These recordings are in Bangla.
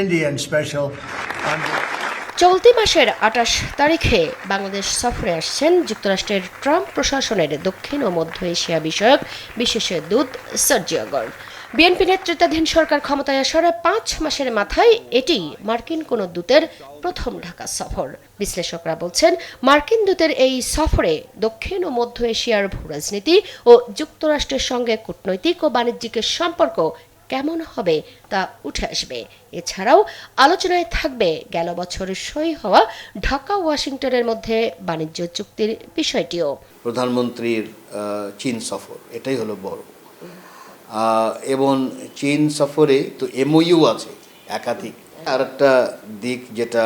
Indian special envoy. চলতি মাসের ২৮ তারিখে বাংলাদেশ সফরে আসছেন যুক্তরাষ্ট্রের ট্রাম্প প্রশাসনের দক্ষিণ ও মধ্য এশিয়া বিষয়ক বিশেষ দূত সার্জিও গর্ড। বিএনপি নেতৃত্বাধীন সরকার ক্ষমতায় আসার ৫ মাসের মাথায় এটি মার্কিন কোন দূতের প্রথম ঢাকা সফর। বিশ্লেষকরা বলছেন, মার্কিন দূতের এই সফরে দক্ষিণ ও মধ্য এশিয়ার ভূরাজনীতি ও যুক্তরাষ্ট্রের সঙ্গে কূটনৈতিক ও বাণিজ্যিক সম্পর্ক কেমন হবে তা উঠে আসবে। এছাড়াও আলোচনায় থাকবে গেল বছর সই হওয়া ঢাকা ওয়াশিংটনের মধ্যে বাণিজ্য চুক্তির বিষয়টিও। প্রধানমন্ত্রীর চীন সফর এটাই হলো বড়, এবং চীন সফরে তো এমওইউ আছে একাধিক। আর একটা দিক যেটা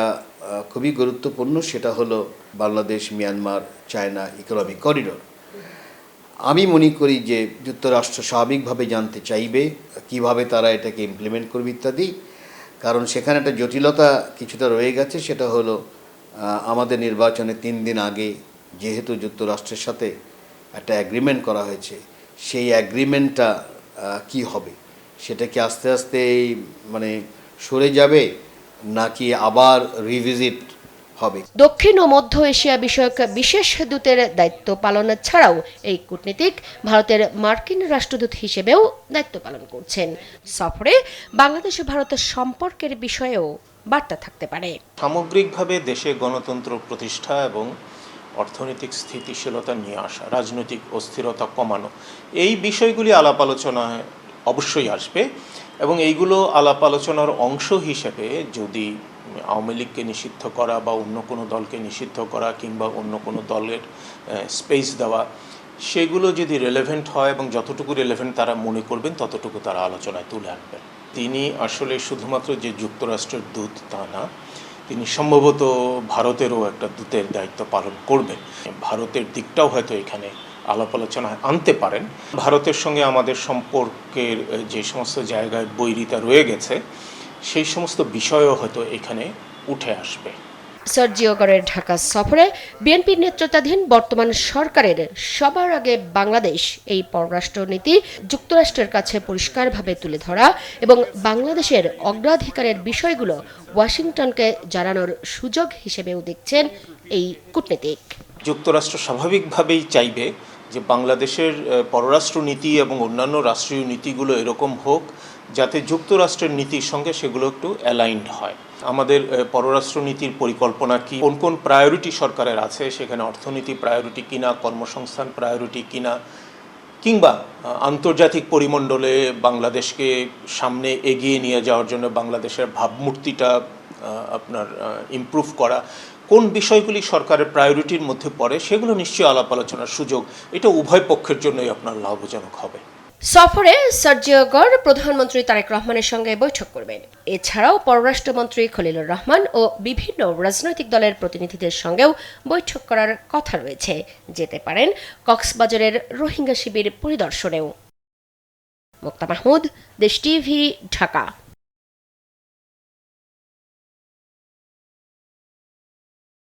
খুবই গুরুত্বপূর্ণ সেটা হলো Bangladesh Myanmar China economic corridor. আমি মনে করি যে যুক্তরাষ্ট্র স্বাভাবিকভাবে জানতে চাইবে কিভাবে তারা এটাকে ইমপ্লিমেন্ট করবে ইত্যাদি, কারণ সেখানে একটা জটিলতা কিছুটা রয়ে গেছে। সেটা হলো আমাদের নির্বাচনে 3 দিন আগে যেহেতু যুক্তরাষ্ট্রের সাথে একটা অ্যাগ্রিমেন্ট করা হয়েছে, সেই অ্যাগ্রিমেন্টটা কি হবে, সেটা কি আস্তে আস্তে মানে সরে যাবে নাকি আবার রিভিজিট হবে। দক্ষিণ ও মধ্য এশিয়া বিষয়ক বিশেষ দূতের দায়িত্ব পালন ছাড়াও এই কূটনীতিক ভারতের মার্কিন রাষ্ট্রদূত হিসেবেও দায়িত্ব পালন করছেন। সফরে বাংলাদেশ ও ভারতের সম্পর্কের বিষয়েও বার্তা থাকতে পারে। সামগ্রিকভাবে দেশে গণতন্ত্র প্রতিষ্ঠা এবং অর্থনৈতিক স্থিতিশীলতা নিয়ে আসা, রাজনৈতিক অস্থিরতা কমানো, এই বিষয়গুলি আলাপ আলোচনায় অবশ্যই আসবে। এবং এইগুলো আলাপ আলোচনার অংশ হিসেবে যদি আওয়ামী লীগকে নিষিদ্ধ করা বা অন্য কোনো দলকে নিষিদ্ধ করা কিংবা অন্য কোনো দলের স্পেস দেওয়া, সেগুলো যদি রেলেভেন্ট হয় এবং যতটুকু রেলেভেন্ট তারা মনে করবেন ততটুকু তারা আলোচনায় তুলে আনবেন। তিনি আসলে শুধুমাত্র যে যুক্তরাষ্ট্রের দূত তা না, তিনি সম্ভবত ভারতেরও একটা দূতের দায়িত্ব পালন করবেন। ভারতের দিকটাও হয়তো এখানে আলাপ আলোচনায় আনতে পারেন। ভারতের সঙ্গে আমাদের সম্পর্কের যে সমস্ত জায়গায় বৈরিতা রয়ে গেছে সেই সমস্ত বিষয়ও হয়তো এখানে উঠে আসবে। সার্জিও গর্ডের ঢাকা সফরে বিএনপির নেতৃত্বাধীন বর্তমান সরকারের সবার আগে বাংলাদেশ এই পররাষ্ট্রনীতি যুক্তরাষ্ট্রের কাছে পরিষ্কারভাবে তুলে ধরা এবং বাংলাদেশের অগ্রাধিকারের বিষয়গুলো ওয়াশিংটনকে জানানোর সুযোগ হিসেবেও দেখছেন এই কূটনীতিক। যুক্তরাষ্ট্র স্বাভাবিকভাবেই চাইবে যে বাংলাদেশের পররাষ্ট্রনীতি এবং অন্যান্য রাষ্ট্রীয় নীতিগুলো এরকম হোক যাতে যুক্তরাষ্ট্রের নীতির সঙ্গে সেগুলো একটু অ্যালাইনড হয়। আমাদের পররাষ্ট্রনীতির পরিকল্পনা কি, কোন কোন প্রায়োরিটি সরকারের আছে, সেখানে অর্থনীতি প্রায়োরিটি কিনা, কর্মসংস্থান প্রায়োরিটি কিনা, কিংবা আন্তর্জাতিক পরিমণ্ডলে বাংলাদেশকে সামনে এগিয়ে নিয়ে যাওয়ার জন্য বাংলাদেশের ভাবমূর্তিটা আপনার ইমপ্রুভ করা, কোন বিষয়গুলি সরকারের প্রায়োরিটির মধ্যে পড়ে, সেগুলো নিশ্চয়ই আলাপ আলোচনার সুযোগ। এটা উভয় পক্ষের জন্যই আপনার লাভজনক হবে। সফরে সার্জিও গর্ড প্রধানমন্ত্রী তারেক রহমানের সঙ্গে বৈঠক করবেন। এছাড়াও পররাষ্ট্রমন্ত্রী খলিলুর রহমান ও বিভিন্ন রাজনৈতিক দলের প্রতিনিধিদের সঙ্গেও বৈঠক করার কথা রয়েছে। যেতে পারেন কক্সবাজারের রোহিঙ্গা শিবির পরিদর্শনেও। মুক্তা মাহমুদ, দেশ টিভি, ঢাকা।